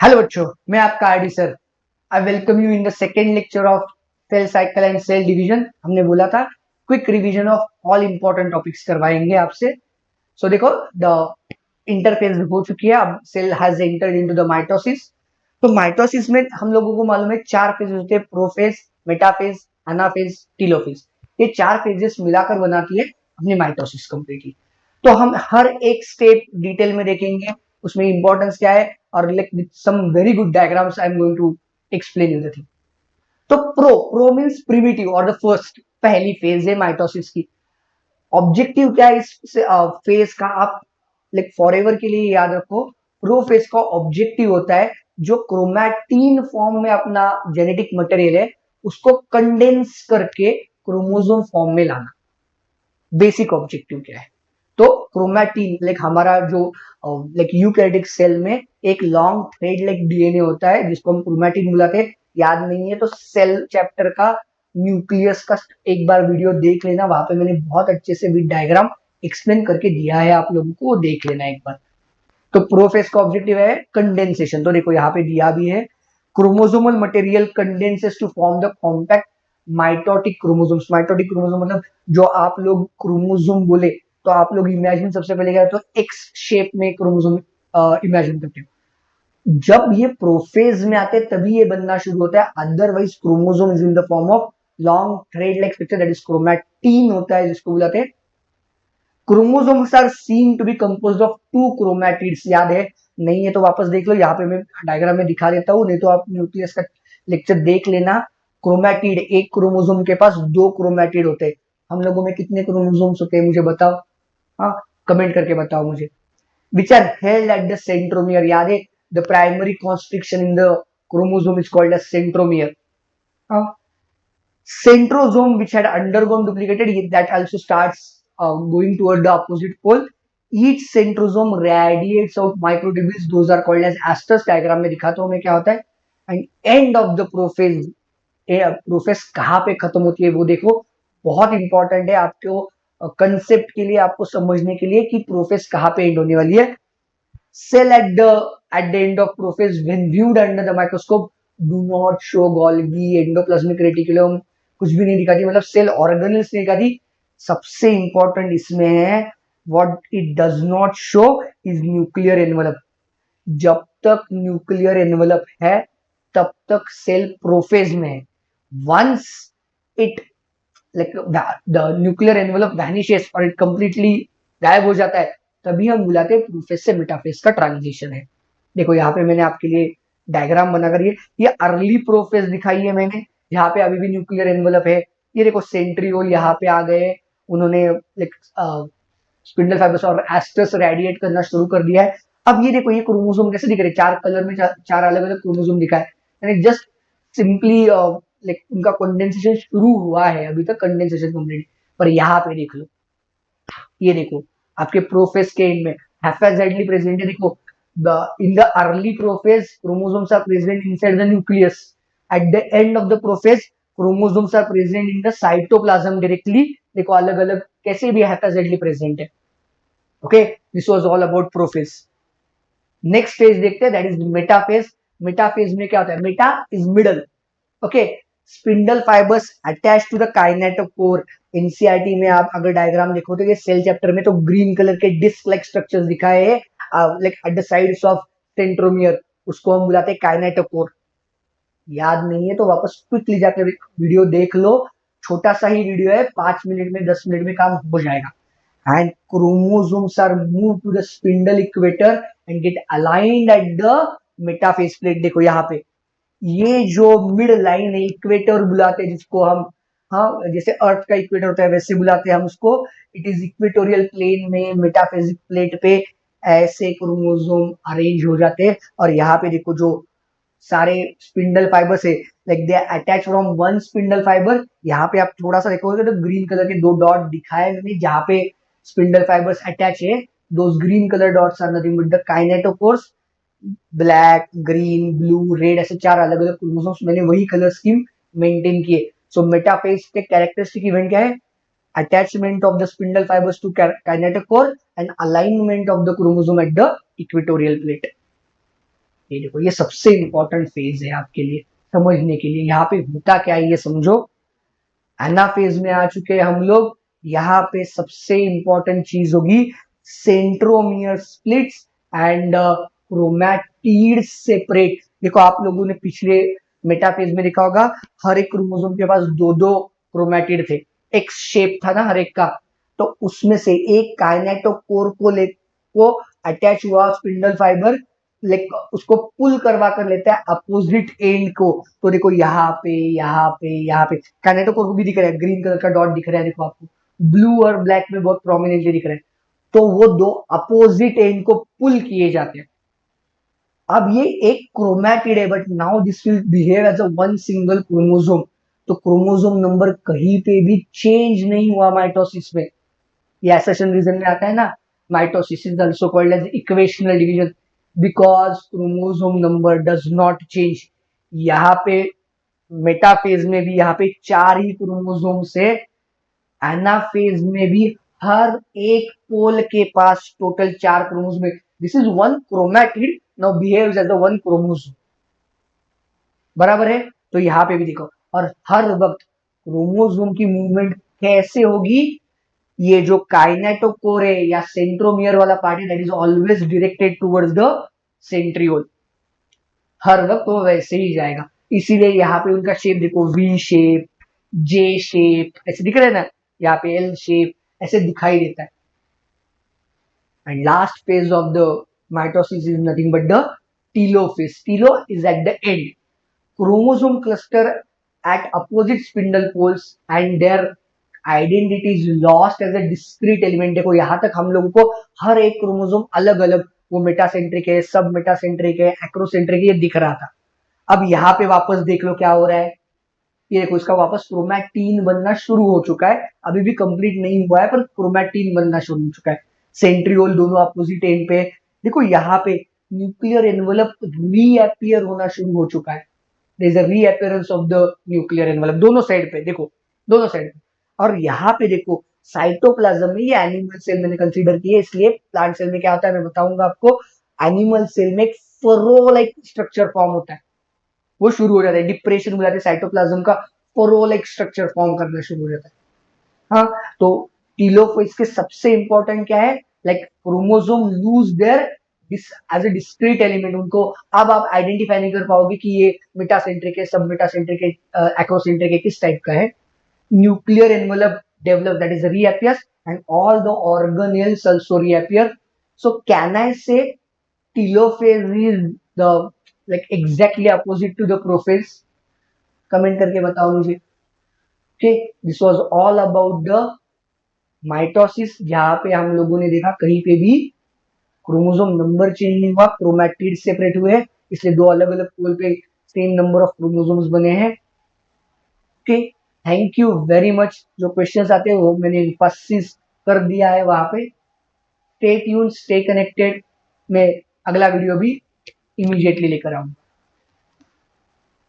Hello बच्चों, मैं आपका R D sir. I welcome you in the second lecture of cell cycle and cell division. हमने बोला था quick revision of all important topics करवाएंगे आपसे। सो देखो, द इंटरफेस हो चुकी है, अब cell has entered into the mitosis. तो माइटोसिस में हम लोगों को मालूम है चार फेज होते हैं, प्रोफेज, मेटाफेज, एनाफेज, टीलोफेज। ये चार फेजेस मिलाकर बनाती है अपनी माइटोसिस कंप्लीटली। तो हम हर एक स्टेप डिटेल में देखेंगे, उसमें इंपॉर्टेंस क्या है, और like with some very good diagrams I am going to explain you the thing. तो प्रो मींस प्रिमिटिव और द फर्स्ट, पहली फेज है माइटोसिस की। ऑब्जेक्टिव क्या है इस फेज का, आप लाइक फॉरएवर के लिए याद रखो। प्रो फेज का ऑब्जेक्टिव होता है जो क्रोमैटिन फॉर्म में अपना जेनेटिक मटेरियल है उसको कंडेंस करके क्रोमोसोम फॉर्म में लाना। बेसिक ऑब्जेक्टिव क्या है? तो क्रोमैटिन लाइक हमारा जो लाइक यूकैरियोटिक सेल में एक लॉन्ग थ्रेड लाइक डीएनए होता है जिसको हम क्रोमैटिन बुलाते हैं। याद नहीं है तो सेल चैप्टर का न्यूक्लियस का एक बार वीडियो देख लेना, वहां पे मैंने बहुत अच्छे से विद डायग्राम एक्सप्लेन करके दिया है, आप लोगों को वो देख लेना एक बार। तो प्रोफेज का ऑब्जेक्टिव है कंडेंसेशन। तो देखो यहाँ पे दिया भी है, chromosomal material condenses to form the compact mitotic chromosomes. Mitotic chromosome मतलब जो आप लोग क्रोमोसोम बोले तो आप लोग इमेजिन सबसे पहले क्या, तो एक्स शेप में क्रोमोसोम इमेजिन करते हो। जब ये प्रोफेज में आते हैं तभी ये बनना शुरू होता है, otherwise chromosome is in the form of long thread like structure, that is chromatin होता है जिसको बुलाते हैं। Chromosomes are seen to be composed of two chromatids. याद है? नहीं है तो वापस देख लो, यहाँ पे मैं डायग्राम में दिखा देता हूँ, नहीं तो आप न्यूक्लियस का लेक्चर देख लेना। क्रोमैटिड, एक क्रोमोसोम के पास दो क्रोमैटिड होते हैं। हम लोगों में कितने क्रोमोसोम्स होते हैं मुझे बताओ, हाँ कमेंट करके बताओ मुझे। Which are held at the centromere. याद है? The primary constriction in the chromosome is called as centromere. Centrosome which had undergone duplicated, that also starts going toward the opposite pole. Each centrosome radiates out microtubules, those are called as asters. Diagram में दिखाता हूं मैं क्या होता है। And and of the prophase, prophase कहाँ पे खत्म होती है वो देखो, बहुत इंपॉर्टेंट है आपको कंसेप्ट के लिए, आपको समझने के लिए कि प्रोफेज कहाँ पे एंड होने वाली है। Cell at the end of prophase when viewed under the microscope do not show Golgi, endoplasmic reticulum, कुछ भी नहीं दिखाती, मतलब सेल ऑर्गेनल्स नहीं दिखाती। सबसे इंपॉर्टेंट इसमें है what it does not show is nuclear envelope. जब तक न्यूक्लियर एनवलप है तब तक सेल प्रोफेज में है। Once it like the nuclear envelope vanishes और इट कंप्लीटली गायब हो जाता है, तभी हम बुलाते हैं प्रोफेज से मेटाफेज का ट्रांजिशन है। देखो यहाँ पे मैंने आपके लिए डायग्राम बनाकर ये अर्ली प्रोफेज दिखाई है मैंने, यहाँ पे अभी भी न्यूक्लियर एनवलप है। ये देखो सेंट्रियोल यहाँ पे आ गए, उन्होंने लाइक स्पिंडल फाइबर्स और एस्टर्स रेडिएट करना शुरू कर दिया है। अब ये देखो ये क्रोमोसोम कैसे दिख रहे, चार कलर में चार अलग अलग क्रोमोसोम दिखा है, यानी जस्ट सिंपली लाइक उनका कंडेंसेशन शुरू हुआ है, अभी तक कंडेंसेशन कंप्लीट। पर यहाँ पे देख लो, ये देखो आपके प्रोफेज के एंड में हैप्पैज़ाइडली प्रेजेंट है। देखो in the early prophase chromosomes are present inside the nucleus. At the end of the prophase chromosomes are present in the cytoplasm directly. देखो अलग अलग कैसे भी हैप्पैज़ाइडली प्रेजेंट है। Okay, this was all about prophase. Next phase देखते हैं, that is metaphase. Metaphase में क्या होता है? Meta is middle. Okay, spindle fibres attach to the kinetochore. NCERT में आप अगर डायग्राम देखो तो ये सेल चैप्टर में तो ग्रीन कलर के डिस्क लाइक स्ट्रक्चर्स दिखाए हैं like at the sides of centromere, उसको हम बुलाते हैं काइनेटोकोर। याद नहीं है तो वापस क्विकली जाकर वीडियो देख लो, छोटा सा ही वीडियो है, 5 मिनट में 10 मिनट में काम हो जाएगा। And chromosomes are move to the spindle equator and get aligned at the metaphase plate. देखो यहाँ पे ये जो मिड लाइन है, इक्वेटर बुलाते हैं जिसको हम, हाँ जैसे अर्थ का इक्वेटर होता है वैसे बुलाते हैं हम उसको। इट इज इक्वेटोरियल प्लेन में मेटाफेजिक प्लेट पे ऐसे क्रोमोसोम अरेंज हो जाते हैं। और यहाँ पे देखो जो सारे स्पिंडल फाइबर्स है, like they attach from one spindle fibre. यहाँ पे आप थोड़ा सा देखोगे तो ग्रीन कलर के दो डॉट दिखाए मैंने जहाँ पे स्पिंडल फाइबर्स अटैच है। Those green colour dots are nothing but the kinetochores. Black, green, blue, red, ऐसे चार अलग अलग क्रोमोसोम्स मैंने वही कलर स्कीम मेंटेन किए। सो मेटाफेज के कैरेक्टरिस्टिक इवेंट क्या है? Attachment of the spindle fibres to kinetochore and alignment of the chromosome at the equatorial plate. ये देखो, ये सबसे इंपॉर्टेंट फेज है आपके लिए समझने के लिए। यहाँ पे होता क्या है ये समझो। एनाफेज में आ चुके हैं हम लोग। यहाँ पे सबसे इंपॉर्टेंट चीज होगी centromere splits and chromatid separate. देखो, आप लोगों ने पिछले मेटाफेज में देखा होगा, हर एक क्रोमोसोम के पास दो दो क्रोमैटिड थे, एक शेप था ना हर एक का। तो उसमें से एक काइनेटोकोर को अटैच हुआ स्पिंडल फाइबर, लाइक उसको पुल करवा कर लेता है अपोजिट एंड को। तो देखो, यहाँ पे यहाँ पे यहाँ पे काइनेटोकोर को भी दिख रहा है, ग्रीन कलर का डॉट दिख रहा है, देखो आपको ब्लू और ब्लैक में बहुत प्रोमिनेंटली दिख रहा है। तो वो दो अपोजिट एंड को पुल किए जाते हैं। अब ये एक क्रोमैटिड है, but now this will behave as a one single chromosome. तो क्रोमोसोम नंबर कहीं पे भी चेंज नहीं हुआ माइटोसिस में। ये एसेशन रीजन में आता है ना, mitosis is also called as equational division because chromosome number does not change. यहाँ पे मेटाफेज में भी यहाँ पे 4 ही क्रोमोसोम से, एनाफेज में भी हर एक पोल के पास टोटल 4 क्रोमोसोम है। This is one chromatid now behaves as a one chromosome, बराबर है। तो यहाँ पे भी देखो, और हर वक्त क्रोमोसोम की मूवमेंट कैसे होगी, ये जो काइनेटोकोर है या सेंट्रोमियर वाला पार्ट है, that is always directed towards the centriole. हर वक्त वो वैसे ही जाएगा। इसीलिए यहाँ पे उनका शेप देखो, वी शेप, जे शेप ऐसे दिख रहे हैं ना, यहाँ पे एल शेप ऐसे दिखाई देता है। And last phase of the mitosis is nothing but the telophase. Telo is at the end, chromosome cluster at opposite spindle poles and their identity is lost as a discrete element। देखो, यहां तक हम लोगों को हर एक chromosome अलग अलग, वो मेटासेंट्रिक है, सब मेटासेंट्रिक है, एक्रोसेंट्रिक है, ये दिख रहा था। अब यहाँ पे वापस देख लो क्या हो रहा है। ये देखो, इसका वापस क्रोमैटिन बनना शुरू हो चुका है। अभी भी कंप्लीट नहीं हुआ है पर क्रोमैटिन बनना शुरू हो चुका है। सेंट्रियोल दोनों अपोजिट एंड पे। देखो, यहाँ पे न्यूक्लियर एनवलप रीअपियर होना शुरू हो चुका है। there is a reappearance of the nuclear envelope दोनों साइड पे, देखो दोनों साइड पे। और यहाँ पे देखो साइटोप्लाज्म में, ये एनिमल सेल मैंने कंसीडर किए, इसलिए प्लांट सेल में क्या होता है मैं बताऊंगा आपको। एनिमल सेल में एक फरो लाइक स्ट्रक्चर फॉर्म होता है, वो शुरू हो जाता है, डिप्रेशन हो जाता है साइटोप्लाज्म का, फरो लाइक स्ट्रक्चर फॉर्म करना शुरू हो जाता है। हाँ, तो टीलोफेज के सबसे इंपॉर्टेंट क्या है, like chromosome lose there as a discrete element. उनको अब आप आइडेंटिफाई नहीं कर पाओगे कि ये मेटासेंट्रिक है, सब मेटासेंट्रिक है, एक्रोसेंट्रिक है, किस टाइप का है। Nuclear envelope develop, that is reappears, and all the organelles also reappear. So can I say telophase is the like exactly opposite to the prophase? Comment करके बताओ मुझे। Okay, this was all about the mitosis, जहां पे हम लोगों ने देखा कहीं पे भी क्रोमोसोम नंबर चेंज नहीं हुआ, क्रोमैटिड सेपरेट हुए, इसलिए दो अलग अलग पोल पे सेम नंबर ऑफ क्रोमोसोम्स बने हैं। Okay, thank you very much. जो क्वेश्चंस आते हैं वो मैंने एम्फसिस कर दिया है वहां पे। Stay tune, stay connected. मैं अगला वीडियो भी इमीडिएटली लेकर आऊंगा।